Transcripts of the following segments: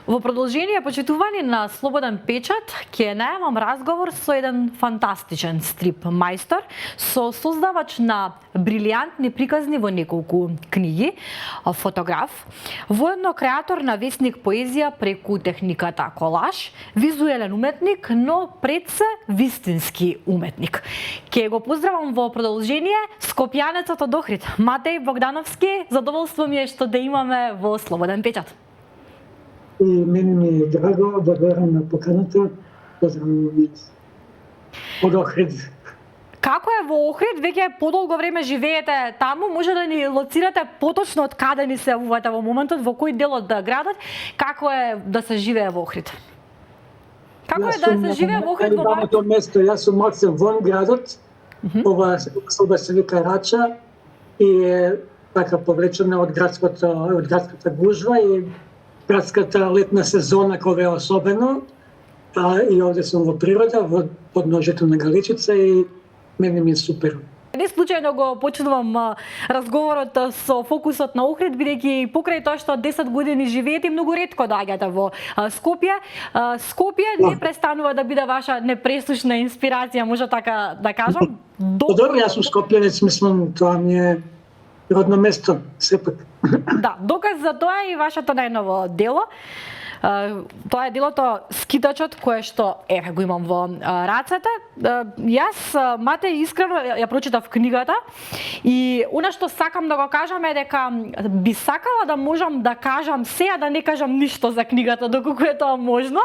Во продолжение, почитувани на Слободен печат, ќе најавам разговор со еден фантастичен стрип мајстор, со создавач на брилијантни приказни во неколку книги, фотограф, воедно креатор на весник поезија преку техниката колаж, визуелен уметник, но пред се вистински уметник. Ке го поздравам во продолжение скопјанецот од Охрид, Матеј Богдановски. Задоволство ми е што да имаме во Слободен печат. И мене ми е драго, благодарам на поканата. Поздравам од Охрид. Како е во Охрид? Веќе подолго време живеете таму. Може да ни лоцирате поточно од каде ни се јавувате во моментот, во кој дел од градот? Како е да се живее во Охрид? Како е да се живее во Охрид во Марто место? Јас сум малце вон градот. Ова соба се вика Рача и е така повлечена од градската гужва и градската летна сезона кога е особено. И овде сум во природа, во подножјето на Галичица и мене ми е супер. Не случајно го почнувам разговорот со фокусот на Охрид, бидејќи покрај тоа што 10 години живеете, многу ретко доаѓате во Скопје. Скопје не престанува да биде ваша непресушна инспирација, може така да кажам. Добро, јас сум скопјанец, мислам, тоа ми е родно место, сепак. Да, доказ за тоа е и вашето најново дело. Тоа е делото Скитачот, кое што го имам во рацете. Јас, Мате, искрено ја прочитав книгата и она што сакам да го кажам е дека би сакала да можам да кажам сега, да не кажам ништо за книгата доколку е тоа можно,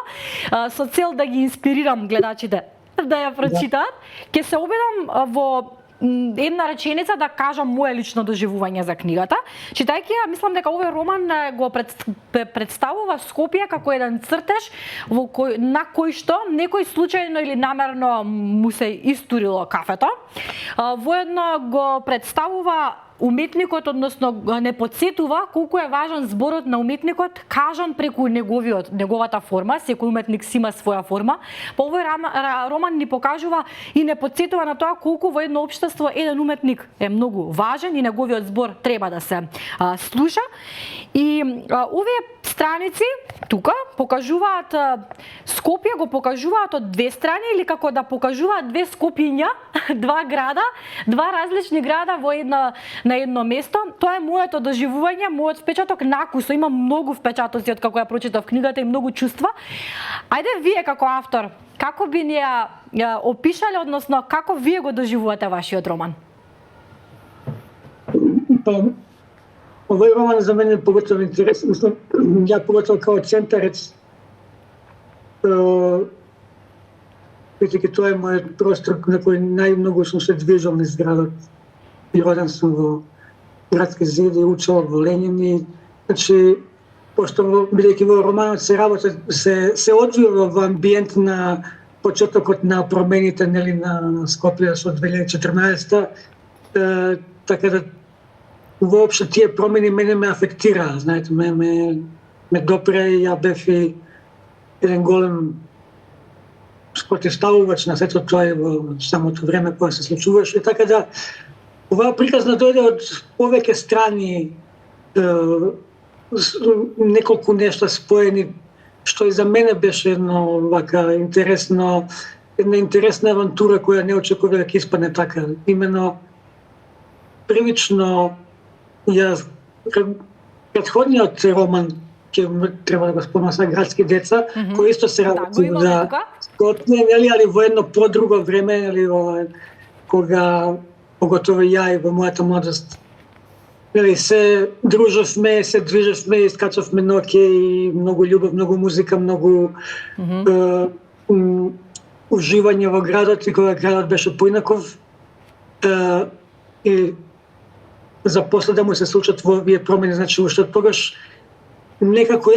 со цел да ги инспирирам гледачите да ја прочитаат. Ќе се обидам во една реченица да кажам моје лично доживување за книгата. Читајќи ја, мислам дека овој роман го представува Скопје како еден цртеж на кој што некој случајно или намерно му се истурило кафето. Воедно го представува уметникот, односно не подсетува колку е важен зборот на уметникот, кажан преку неговата форма. Секој уметник си има своја форма. По овој роман ни покажува и не подсетува на тоа колку во едно општество еден уметник е многу важен и неговиот збор треба да се слуша. И овие страници тука покажуваат Скопје, го покажуваат од две страни или како да покажуваат две Скопјиња, два града, два различни града на едно место. Тоа е моето доживување, мојот впечаток на вкусо. Има многу впечатоци од како ја прочитав книгата и многу чувства. Ајде вие како автор, како би ни ја опишале, односно како вие го доживувате вашиот роман? Овој роман за мене е поготово интересен. Мислам, ја поготово као центарец, бидејќи тоа е мојот простор на кој најмногу сум се движел низ градот. И роден сум во градски зиди, учел во Ленин. Значи, пошто бидејќи во романот се работи, се одвива во амбиент на почетокот на промените, нели, на Скопје со 2014, така да воопшто тие промени мене ме афектираа, знаете, ме допре и ја бев и еден голем спротивставувач на сето тоа и во самото време кога се случуваше. Така да, оваа приказна дојде од повеќе страни, неколку нешта споени, што и за мене беше една интересна авантура која не очекував дека ќе испадне така. Именно прилично претходниот роман, ќе треба да го спомнам сега, Градски деца, кој исто се работи за Скопје, али во едно подруго време, кога поготово ја и во мојата младост се дружевме, се движевме, искачавме ноќе и многу љубов, многу музика, многу уживање во градот и кога градот беше поинаков. И за после да му се случат во овие промени, значи уште тогаш некако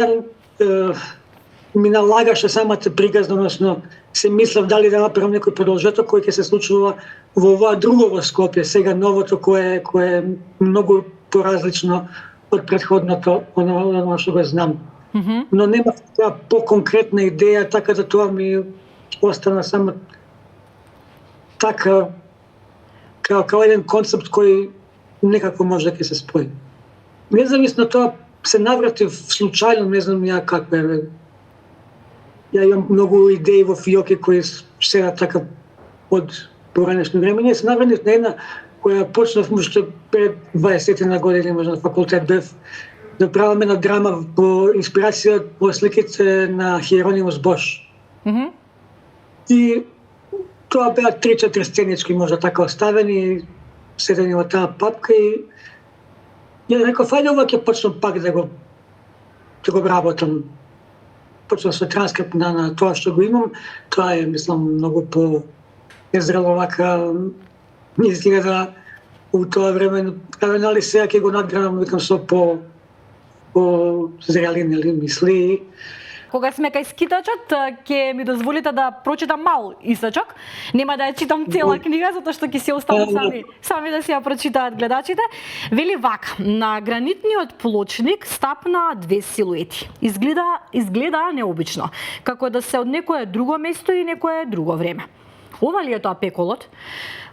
ми налагаше самата приказна, односно се мислев дали да направам некој продолжеток кој ќе се случува во оваа друго во Скопје, сега новото кое е многу поразлично од претходното, оно што го знам. Но нема таа поконкретна идеја, така да тоа ми остана само така као еден концепт кој некако може да ќе се спои. Независно тоа, се навратив случајно, не знам ја како е. Ја имам многу идеи во фиоки кои сега така од поранешно време. Ние се навратив на една која почнав уште пред 20 на години, може на факултет бев, да правам една драма по инспирација по сликите на Хиеронимус Бош. И тоа беа 3-4 сценички можда така оставени, седени во таа папка и ја реков, ајде ова ќе почнам пак да го работам. Почнам со транскрипт на тоа што го имам, тоа е, мислам, многу по незрело вака, не изгледа у тоа време, нали сега ќе го надградам, викам со по зрели, нели, мисли. Кога сме кај скитачот, ќе ми дозволите да прочитам мал исачок. Нема да ја читам цела книга, затоа што ќе се оставам сами да си ја прочитаат гледачите. Вели вака: на гранитниот плочник стапна две силуети. Изгледа необично, како да се од некое друго место и некое друго време. Ова ли е тоа пеколот?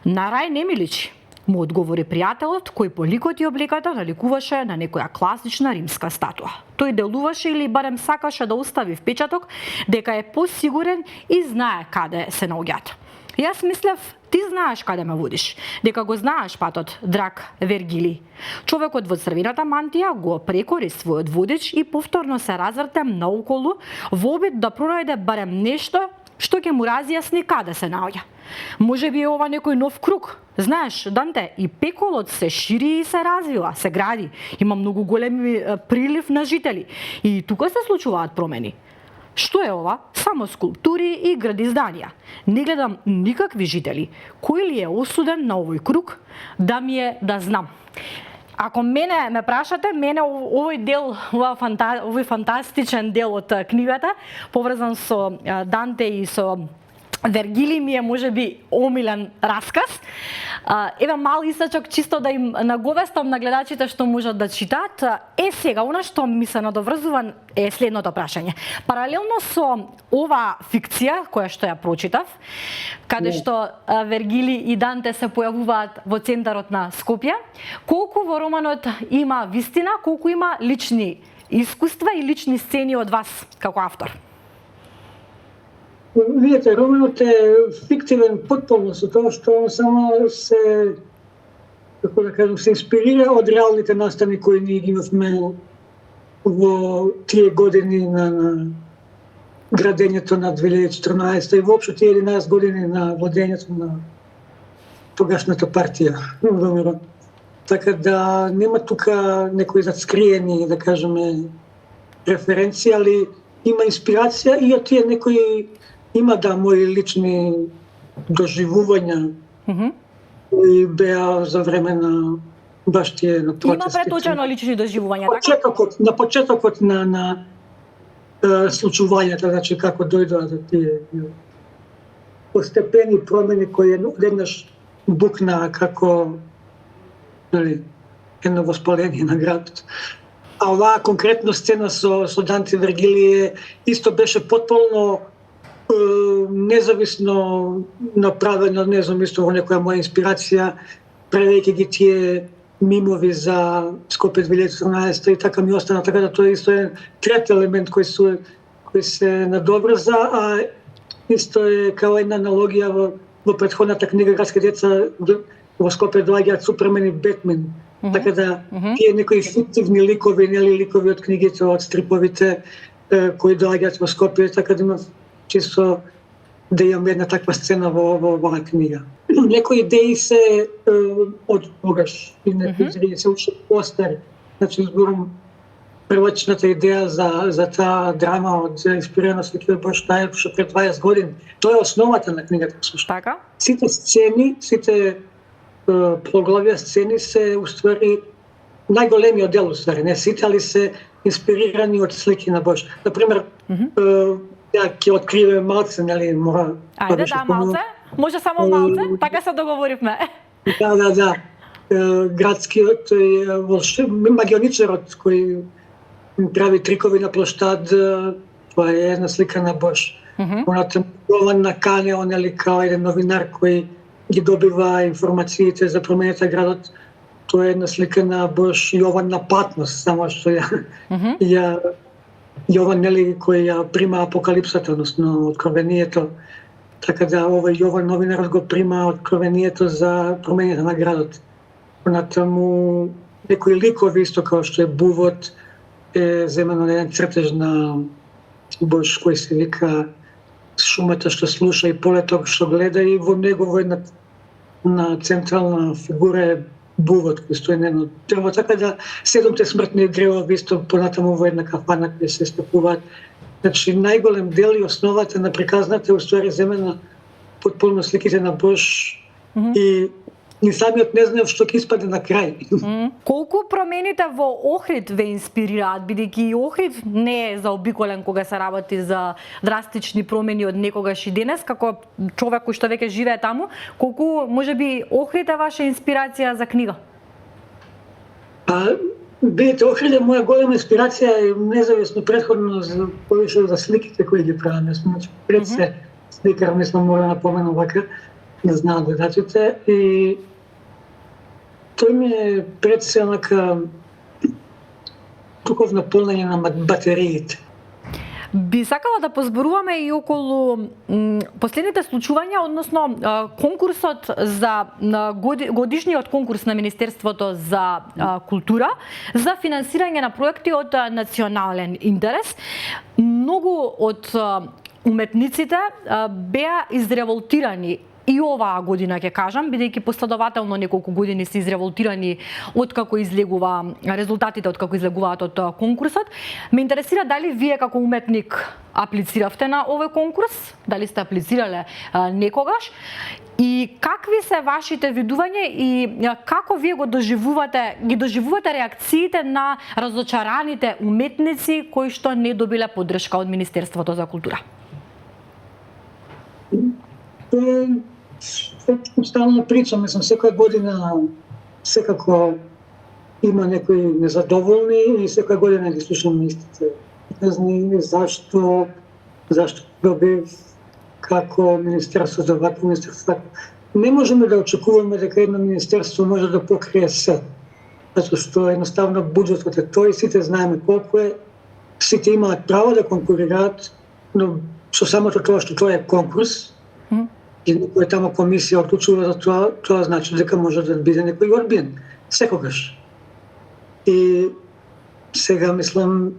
На рај не ми личи, му одговори пријателот, кој по ликот и облеката наликуваше на некоја класична римска статуа. Тој делуваше или барем сакаше да остави впечаток дека е посигурен и знае каде се наоѓаат. Јас мислев, ти знаеш каде ме водиш, дека го знаеш патот, драг Вергили. Човекот во црвената мантија го прекори својот водеч и повторно се разврте наоколу во обид да пронајде барем нешто што ќе му разјасни каде се наоѓа. Може би е ова некој нов круг. Знаеш, Данте, и пеколот се шири и се развива, се гради. Има многу големи прилив на жители. И тука се случуваат промени. Што е ова? Само скулптури и гради зданија. Не гледам никакви жители. Кој ли е осуден на овој круг? Да ми е да знам. Ако мене ме прашате, мене овој дел, овој фантастичен дел од книгата, поврзан со Данте и со Вергили, ми е можеби омилен расказ. Еве мал исачок чисто да им наговестам на гледачите што можат да читаат. Сега, она што ми се надоврзува е следното прашање. Паралелно со ова фикција, која што ја прочитав, каде што Вергили и Данте се појавуваат во центарот на Скопје, колку во романот има вистина, колку има лични искуства и лични сцени од вас како автор? Видите, романот е фиктивен потполно со тоа што само се, како да кажам, се инспирира од реалните настани кои ние ги имавме во тие години на градењето на 2014 и воопшто тие 11 години на владењето на тогашната партија ВМРО. Така да нема тука некои зацкриени, да кажеме, референции, али има инспирација и од тие некои има мои лични доживувања и беа за време на баш тие на протестите. Има преточено лични доживувања, така? На почетокот на случувањата, значи како дојдоа до тие постепени промени кои одеднаш букнаа како едно воспаление на градот. А оваа конкретно сцена со Данте Вергили исто беше потполно независно направено, не знам, исто во некоја моја инспирација, правејќи ги тие мимови за Скопје 2014 и така ми остана, така да тоа е исто еден трет елемент кој се надобрза, а исто е као една аналогија во претходната книга Градски деца во Скопје доаѓаат Супермен и Бетмен. Така да тие некои фиктивни ликови, нели ликови од книгите, од стриповите кои доаѓаат во Скопје, така да има чисто да имам една таква сцена во оваа книга. Некои идеи се од тогаш и некои идеи се уште постари. Значи зборам првачната идеја за таа драма од инспирирана со Кир Бош уште пред 20 години. Тоа е основата на книгата всушност. Така? Сите сцени, сите поглавја сцени се уствари најголемиот дел уствари, не сите, али се инспирирани од слики на Бош. Например, ја ќе откриве малце, нели, мора... Ајде, да, малце. Може само малце, така се договоривме. Да. Градскиот магионичарот кој прави трикови на площад, тоа е една слика на Бош. Онато на Канео, нели, као еден новинар кој ги добива информациите за промените градот. Тоа е една слика на Бош Јован на Патмос, само што Јован нели кој ја прима апокалипсата, односно откровението. Така да овој Јован новинарот го прима откровението за промените на градот. Понатаму некои ликови исто како што е бувот е земено еден цртеж на Бош кој се вика шумата што слуша и полетот што гледа, и во негово една на централна фигура е бувот кој стои на едно дрво, така да 7 смртни древови исто понатаму во една кафана која се стапуваат. Значи најголем дел и основата на приказната е уствари земена потполно сликите на Бош и ни самиот не знаев што ќе испаде на крај. Колку промените во Охрид ве инспирираат, бидејќи и Охрид не е заобиколен кога се работи за драстични промени од некогаш и денес, како човек кој што веќе живее таму, колку можеби Охрид е ваша инспирација за книга? Бидете, Охрид е моја голема инспирација и независно претходно за повише за сликите кои ги правам. Значи пред се сликар, мислам, мора да напоменам вака, не знаат дедаците, и тој ми е пред се онака туковно полнење на батериите. Би сакала да позборуваме и околу последните случувања, односно конкурсот за годишниот конкурс на Министерството за култура за финансирање на проекти од национален интерес. Многу од уметниците беа изреволтирани и оваа година, ќе кажам, бидејќи последователно неколку години се изреволтирани откако излегува резултатите, откако излегуваат од конкурсот. Ме интересира дали вие како уметник аплициравте на овој конкурс, дали сте аплицирале некогаш, и какви се вашите видувања и како вие ги доживувате реакциите на разочараните уметници кои што не добиле поддршка од Министерството за култура? Стално причам, мислам, секоја година секако има некои незадоволни и секоја година ги слушам истите. Не знам зашто добив, како Министерство за вако, Министерство. Не можеме да очекуваме дека едно министерство може да покрие се. Затоа што едноставно буџетот е тој, сите знаеме колку е, сите имаат право да конкурираат, но со самото тоа што тоа е конкурс, и некоја тамо комисија одлучува за тоа, тоа значи дека може да биде некој одбиен. Секогаш. И сега, мислам,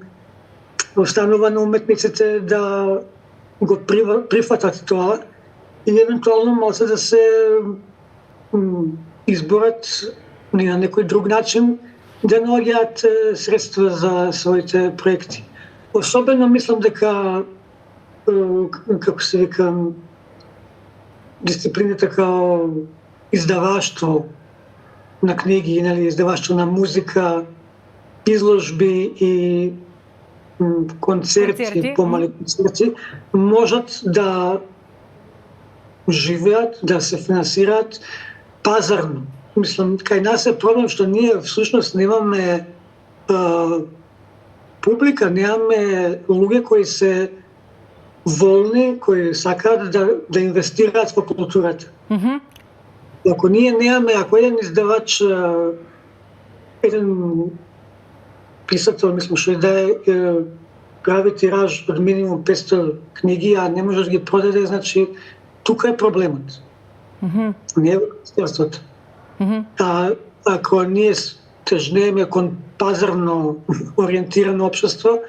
останува на уметниците да го прифатат тоа и евентуално може да се изборат на некој друг начин да наоѓаат средства за своите проекти. Особено мислам дека, како се вика, дисциплината као издаваштво на книги, нели, издаваштво на музика, изложби и концерти, помали концерти, можат да живеат, да се финансираат пазарно. Мислам, кај нас е проблем што ние всушност немаме публика, немаме луѓе кои се волни, кои сакаат да инвестираат во културата. Ако ние немаме, ако еден издавач, еден писател, мислам, што да прави тираж од минимум 500 книги, а не може да ги продаде, значи тука е проблемот. Не е во Министерството. Ако ние тежнееме кон пазарно ориентирано општество,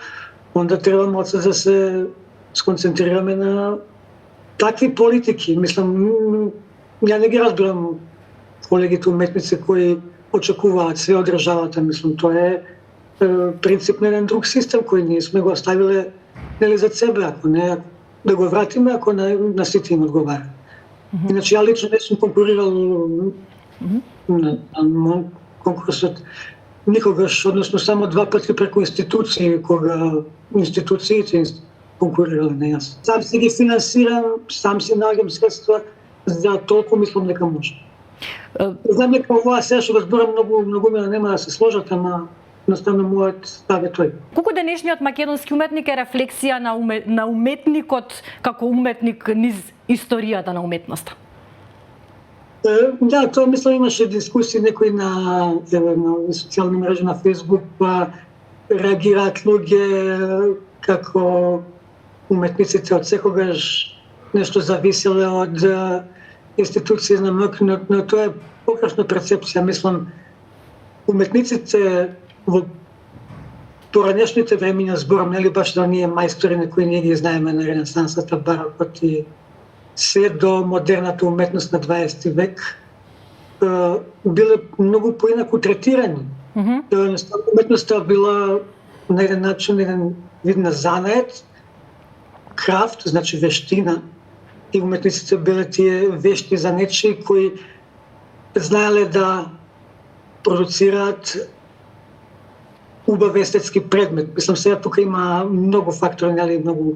онда треба моцно да се сконцентрираме на такви политики. Мислам, ја не ги разбирам колегите уметници кои очекуваат све од државата. Мислам, тоа е принцип на еден друг систем кој ние сме го оставиле нели за себе, ако не да го вратиме, ако на сите им одговара. Иначе ја лично не сум конкурирал на конкурсот никогаш, односно само 2 пати преку институции, кога институциите конкурирале на јас. Сам си ги финансирам, сам си наоѓам средства, за толку мислам дека може. Знам дека оваа сега што го зборам многу нема да се сложат, ама едноставно мојот став е тој. Колку денешниот македонски уметник е рефлексија на уметникот како уметник низ историјата на уметноста? Да, тоа мислам имаше дискусии некои на социјални мрежи на Facebook, па реагираат луѓе како уметниците од секогаш нешто зависеле од институции на МК, но тоа е погрешна перцепција. Мислам, уметниците во поранешните времиња, зборам, нели баш да ние мајстори на кои ние ги знаеме на Ренесансата, барокот и се до модерната уметност на 20 век, биле многу поинаку третирани. Уметноста била на еден начин еден вид на занает, крафт, значи вештина, и уметниците биле тие вешти занетчи кои знаеле да продуцираат убав естетски предмет. Мислам, сега тука има многу фактори, нели, многу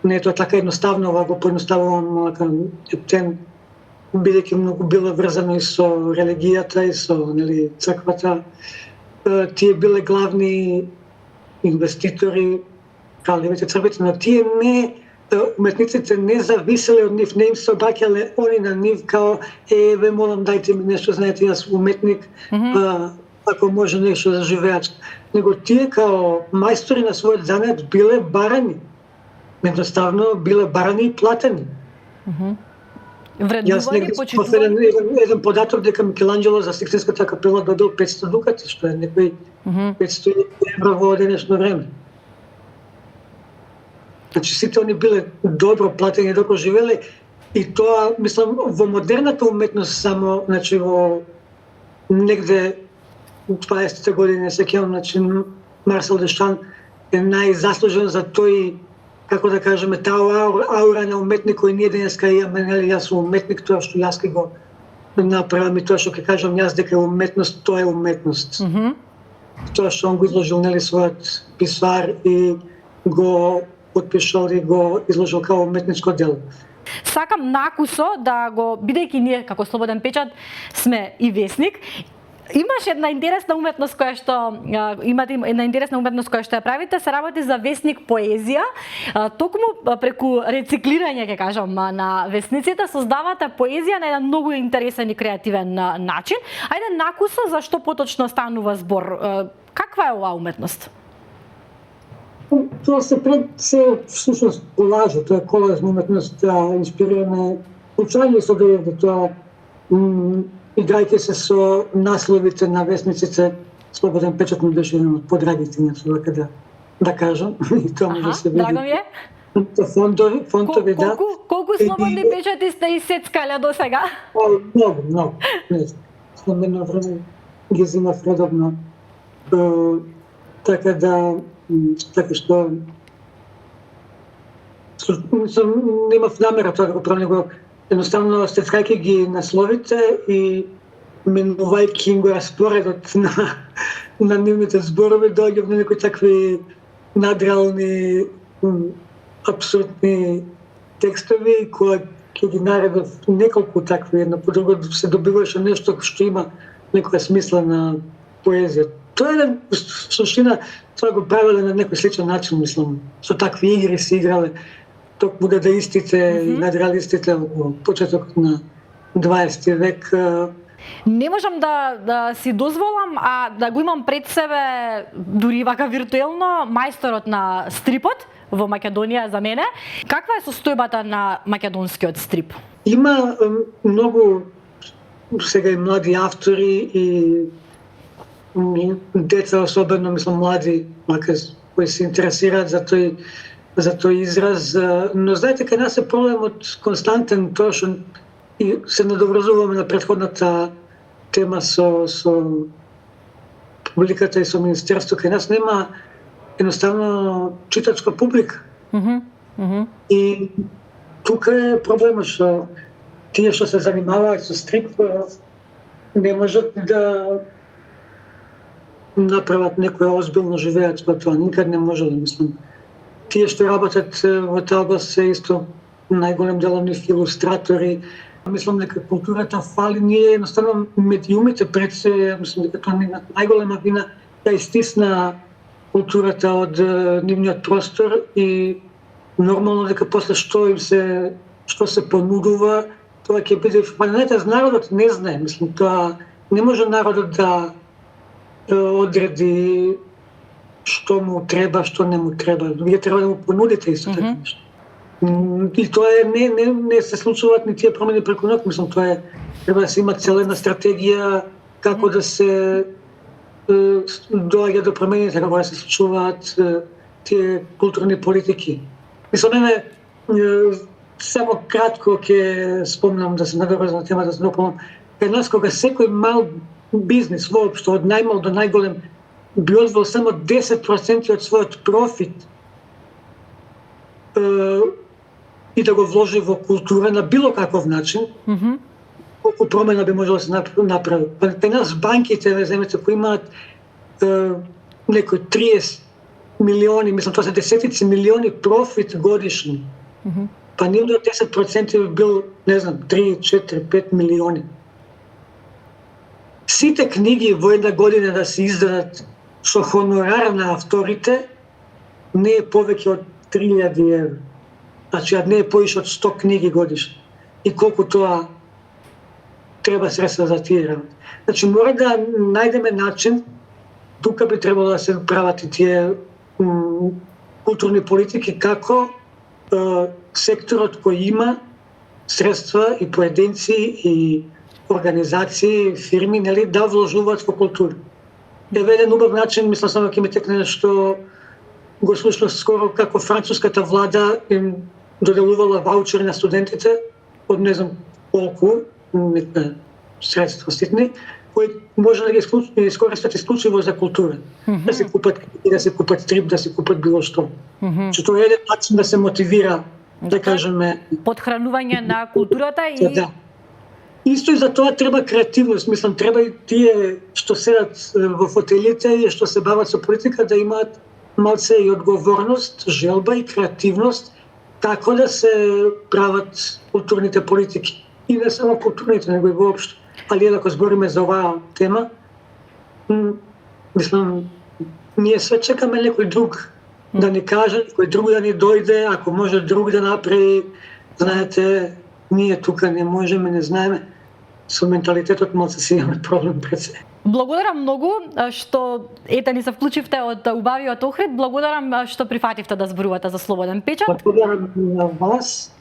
не е тоа така едноставно, ова го поедноставувам, ептен, бидејќи многу било врзано и со религијата и со, нели, црквата. Тие биле главни инвеститори, кралевите црквите, но тие не, уметниците не зависеле од нив, не им се обраќале они на нив као ве молам дајте ми нешто, знаете, јас уметник, ако може нешто да живеат. Него тие као мајстори на својот занет биле барани. Едноставно биле барани и платени. Вреднувани, почитувани. Еден податок дека Микеланџело за Сикстинската капела добил 500 дукати, што е некои 500 евро во денешно време. Значи сите они биле добро платени докато живеле, и тоа, мислам, во модерната уметност само, значи во негде 20-те години, се сеќавам, значи Марсел Дешан е најзаслужен за тој, како да кажеме, таа аура на уметник кој ние денеска имаме, нели, јас сум уметник, тоа што јас ке го направам и тоа што ќе кажам јас дека е уметност, тоа е уметност. Тоа што он го изложил, нели, својот писар и го подпишал и го изложил као уметничко дело. Сакам накусо да го, бидејќи ние како Слободен печат сме и весник, имаш една интересна уметност која што имате една интересна уметност која што ја правите, се работи за весник поезија, токму преку рециклирање, ќе кажам, на весниците создавате поезија на еден многу интересен и креативен начин. Ајде накусо за што поточно станува збор. Каква е оваа уметност? Тоа се всушност колажа, тоа е колажна уметност, инспирирана случајно со дојде тоа, играјќи се со насловите на весниците. Слободен печат ми беше еден од подрагите ми, така да кажам, и тоа може да се види. Драго ми е. Фонтови, да. Колку слободни печати сте исцецкале до сега? Многу. Не знам. Сам едно време ги земав редовно. Така што немав намера тоа да го правам, него едноставно стецкајќи ги насловите и менувајќи им го распоредот на нивните зборови, доаѓав на некои такви надреални, абсурдни текстови, кои ќе ги наредов неколку такви, едно по друго се добиваше нешто што има некоја смисла на поезија. Тоа е суштина, тоа го правеле на некој сличен начин, мислам, со такви игри се играле, токму дадаистите и надреалистите во почетокот на 20 век. Не можам да си дозволам, а да го имам пред себе, дури вака виртуелно, мајсторот на стрипот во Македонија за мене. Каква е состојбата на македонскиот стрип? Има многу сега и млади автори и деца, особено, мислам, млади, кои се интересираат за тој израз, но знаете, кај нас е проблемот константен, тоа што и се надоврзуваме на претходната тема со публиката и со Министерство, кај нас нема едноставно читачка публика. И тука е проблемот што тие што се занимаваат со стрип не можат да направат некоја озбилно живеат во тоа, никад не може да мислам. Тие што работат во таа област се исто најголем дел од нив илустратори. Мислам дека културата фали, ние едноставно медиумите пред се, мислам дека тоа е најголема вина да истисна културата од нивниот простор и нормално дека после што се понудува тоа ќе биде планетата, народот не знае, мислам, тоа не може народот да одреди што му треба, што не му треба. Вие треба да му понудите исто така нешто. И тоа не се случуваат ни тие промени преку ноќ, мислам, тоа е треба да се има цела една стратегија како да се доаѓа до промените, како да се случуваат тие културни политики. Мислам, само кратко ќе спомнам да се наврзам на темата за дополнам. Кај нас кога секој мал бизнис воопшто од најмал до најголем би одвел само 10% од својот профит и да го вложи во култура на било каков начин, колку промена би можело да се направи. Кај нас банките, земете, кои имаат некои 30 милиони, мислам, тоа се десетици милиони профит годишни. Па нивно 10% би бил, не знам, 3, 4, 5 милиони. Сите книги во една година да се издадат со хонорар на авторите не е повеќе од 3000 евро. Значи, не е поише од 100 книги годишно. И колку тоа треба средства за тие работи. Значи, мора да најдеме начин, тука би требало да се прават и тие културни политики, како секторот кој има средства и поединци и организации, фирми, нели, да вложуваат во култура. Еве еден убав начин, мислам само ќе ми текне што го слушнав скоро како француската влада им доделувала ваучери на студентите од не знам колку средства ситни, кои може да ги искористат исклучиво за култура. Да се купат стрип, да се купат било што. Че тоа е еден начин да се мотивира, да кажеме, подхранување на културата и да. Исто и за тоа треба креативност, мислам, треба и тие што седат во фотелите и што се бават со политика да имаат малце и одговорност, желба и креативност како да се прават културните политики. И не само културните, него и воопшто. Али ако збориме за оваа тема, мислам, ние све чекаме некој друг да ни каже, некој друг да ни дојде, ако може друг да направи, знаете, ние тука не можеме, не знаеме. Со менталитетот малце си имаме проблем пред се. Благодарам многу што ни се вклучивте од убавиот Охрид. Благодарам што прифативте да зборувате за Слободен печат. Благодарам на вас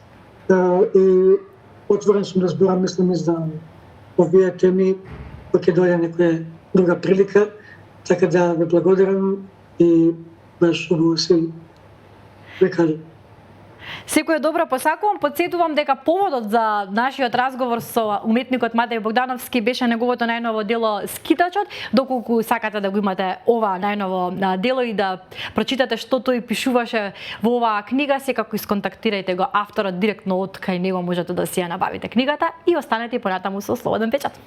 и отворен сум да зборам, мислам, за овие теми, кога ќе дојде некоја друга прилика, така да ве благодарам и баш убаво се ве кажам. Секој добро посакувам, потсетувам дека поводот за нашиот разговор со уметникот Матеј Богдановски беше неговото најново дело Скитачот. Доколку сакате да го имате ова најново дело и да прочитате што тој пишуваше во оваа книга, секако исконтактирајте го авторот директно од кај него, можете да си ја набавите книгата и останете понатаму со Слободен печат.